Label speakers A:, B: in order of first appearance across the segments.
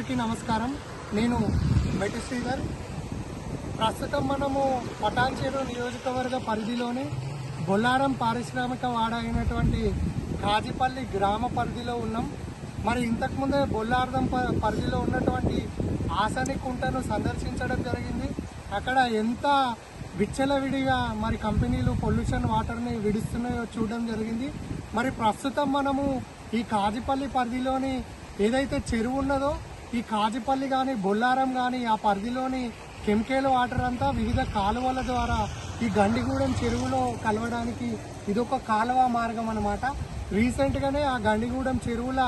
A: అందరికీ నమస్కారం. నేను మెటి శ్రీధర్. ప్రస్తుతం మనము పటాన్చెరు నియోజకవర్గ పరిధిలోని బొల్లారం పారిశ్రామిక వాడ అయినటువంటి కాజిపల్లి గ్రామ పరిధిలో ఉన్నాం. మరి ఇంతకుముందే బొల్లారం పరిధిలో ఉన్నటువంటి ఆసని కుంటను సందర్శించడం జరిగింది. అక్కడ ఎంత విచ్చలవిడిగా మరి కంపెనీలు పొల్యూషన్ వాటర్ని విడుస్తున్నాయో చూడడం జరిగింది. మరి ప్రస్తుతం మనము ఈ కాజిపల్లి పరిధిలోని ఏదైతే చెరువు ఉన్నదో ఈ కాజిపల్లి కానీ బొల్లారం కానీ ఆ పరిధిలోని కెమికల్ వాటర్ అంతా వివిధ కాలువల ద్వారా ఈ గండిగూడెం చెరువులో కలవడానికి ఇదొక కాలువ మార్గం అన్నమాట. రీసెంట్గానే ఆ గండిగూడెం చెరువుల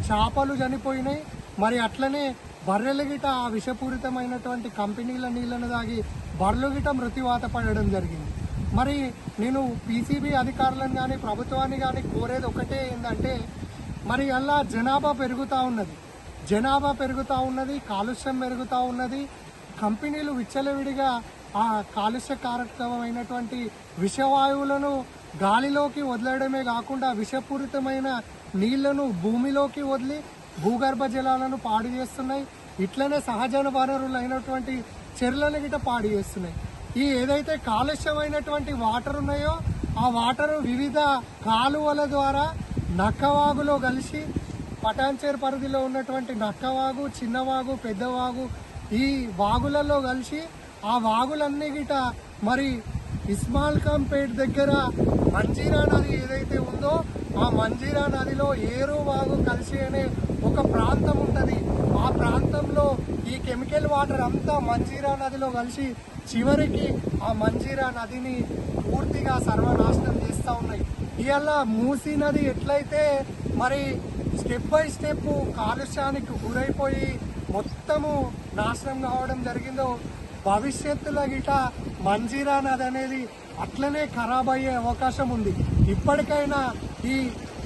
A: చేపలు చనిపోయినాయి. మరి అట్లనే బర్రెల గిట ఆ విషపూరితమైనటువంటి కంపెనీల నీళ్లను తాగి బర్రెలు గిట మృత్యువాత పడడం జరిగింది. మరి నేను పీసీబీ అధికారులను కానీ ప్రభుత్వాన్ని కానీ కోరేది ఒకటే ఏంటంటే, మరి అలా జనాభా పెరుగుతూ ఉన్నది, కాలుష్యం పెరుగుతూ ఉన్నది. కంపెనీలు విచ్చలవిడిగా ఆ కాలుష్య కారకమైనటువంటి విషవాయువులను గాలిలోకి వదిలేయడమే కాకుండా విషపూరితమైన నీళ్లను భూమిలోకి వదిలి భూగర్భ జలాలను పాడు చేస్తున్నాయి. ఇట్లనే సహజ వనరులు అయినటువంటి చెరువులను గిట పాడు చేస్తున్నాయి. ఈ ఏదైతే కాలుష్యమైనటువంటి వాటర్ ఉన్నాయో ఆ వాటరు వివిధ కాలువల ద్వారా నక్కవాగులో కలిసి పటాన్చెరు పరిధిలో ఉన్నటువంటి నక్కవాగు, చిన్నవాగు, పెద్దవాగు ఈ వాగులలో కలిసి ఆ వాగులన్నీ గిట మరి ఇస్మాయిల్ఖాన్పేట్ దగ్గర మంజీరా నది ఏదైతే ఉందో ఆ మంజీరా నదిలో ఏరు వాగు కలిసి అనే ఒక ప్రాంతం ఉంటుంది. ఆ ప్రాంతంలో ఈ కెమికల్ వాటర్ అంతా మంజీరా నదిలో కలిసి చివరికి ఆ మంజీరా నదిని పూర్తిగా సర్వనాశనం చేస్తూ ఉన్నాయి. ఇవాళ మూసీ నది ఎట్లయితే మరి స్టెప్ బై స్టెప్ కాలుష్యానికి గురైపోయి మొత్తము నాశనం కావడం జరిగిందో భవిష్యత్తులో గిట మంజీరా నది అనేది అట్లనే ఖరాబ్ అయ్యే అవకాశం ఉంది. ఇప్పటికైనా ఈ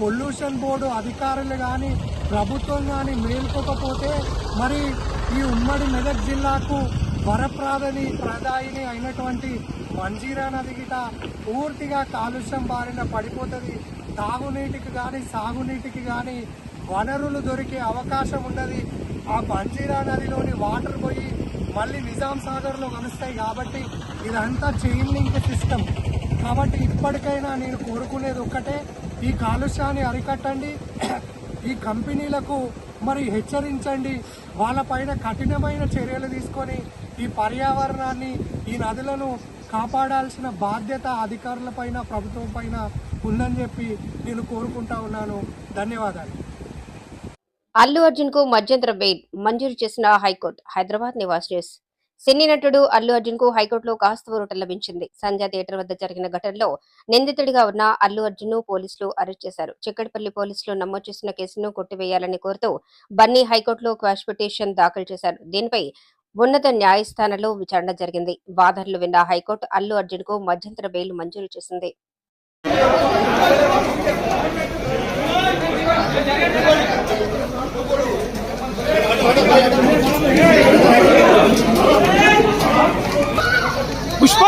A: పొల్యూషన్ బోర్డు అధికారులు కానీ ప్రభుత్వం కానీ మేల్కోకపోతే మరి ఈ ఉమ్మడి మెదక్ జిల్లాకు ప్రదాయిని అయినటువంటి మంజీరా నది గిట పూర్తిగా కాలుష్యం బారిన పడిపోతుంది. తాగునీటికి కానీ సాగునీటికి కానీ వనరులు దొరికే అవకాశం ఉన్నది. ఆ మంజీరా నదిలోని వాటర్ పోయి మళ్ళీ నిజాం సాగర్లో కలుస్తాయి. కాబట్టి ఇదంతా చైన్ లింక్ సిస్టమ్. కాబట్టి ఇప్పటికైనా నేను కోరుకునేది ఒక్కటే, ఈ కాలుష్యాన్ని అరికట్టండి. ఈ కంపెనీలకు మరి హెచ్చరించండి, వాళ్ళపైన కఠినమైన చర్యలు తీసుకొని ఈ పర్యావరణాన్ని ఈ నదులను కాపాడాల్సిన బాధ్యత అధికారుల పైన ప్రభుత్వం పైన ఉందని చెప్పి నేను కోరుకుంటా ఉన్నాను. ధన్యవాదాలు.
B: అల్లు అర్జున్ కు మధ్యంతర బెయిల్ మంజూరు చేసిన హైకోర్టు. హైదరాబాద్ నివాస్ న్యూస్. సినీ నటుడు అల్లు అర్జున్ కు హైకోర్టులో కాస్త ఊరట లభించింది. సంజయ్ థియేటర్ వద్ద జరిగిన ఘటనలో నిందితుడిగా ఉన్న అల్లు అర్జున్ ను పోలీసులు అరెస్ట్ చేశారు. చిక్కడపల్లి పోలీసులు నమోదు చేసిన కేసును కొట్టివేయాలని కోరుతూ బన్నీ హైకోర్టులో క్వాష్ పిటిషన్ దాఖలు చేశారు. దీనిపై ఉన్నత న్యాయస్థానంలో విచారణ జరిగింది. వాదనలు విన్న హైకోర్టు అల్లు అర్జున్ కు మధ్యంతర బెయిల్ మంజూరు చేసింది.
C: పుష్ప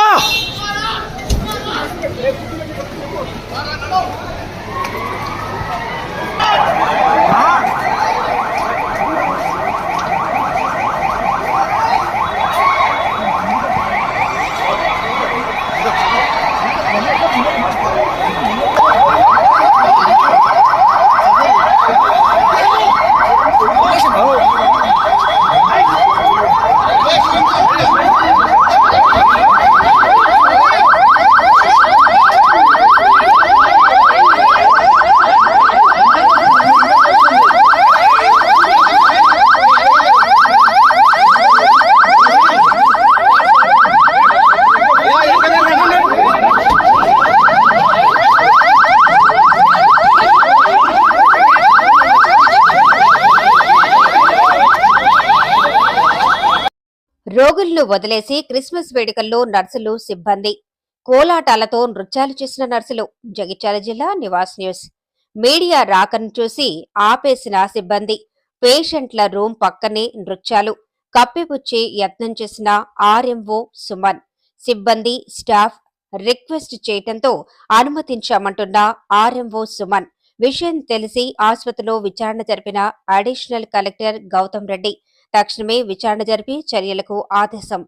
B: రోగులను వదిలేసి క్రిస్మస్ వేడుకల్లో నర్సులు సిబ్బంది కోలాటాలతో నృత్యాలు చేసిన నర్సులు. జగిత్యాల జిల్లా నివాస్ న్యూస్. మీడియా రాకను చూసి ఆపేసిన సిబ్బంది. పేషెంట్ల రూమ్ పక్కనే నృత్యాలు కప్పిపుచ్చే యత్నం చేసిన ఆర్ఎంఓ సుమన్. సిబ్బంది స్టాఫ్ రిక్వెస్ట్ చేయటంతో అనుమతించామంటున్న ఆర్ఎంఓ సుమన్. విషయం తెలిసి ఆసుపత్రిలో విచారణ జరిపిన అడిషనల్ కలెక్టర్ గౌతమ్ రెడ్డి తక్షణమే విచారణ జరిపి చర్యలకు ఆదేశం.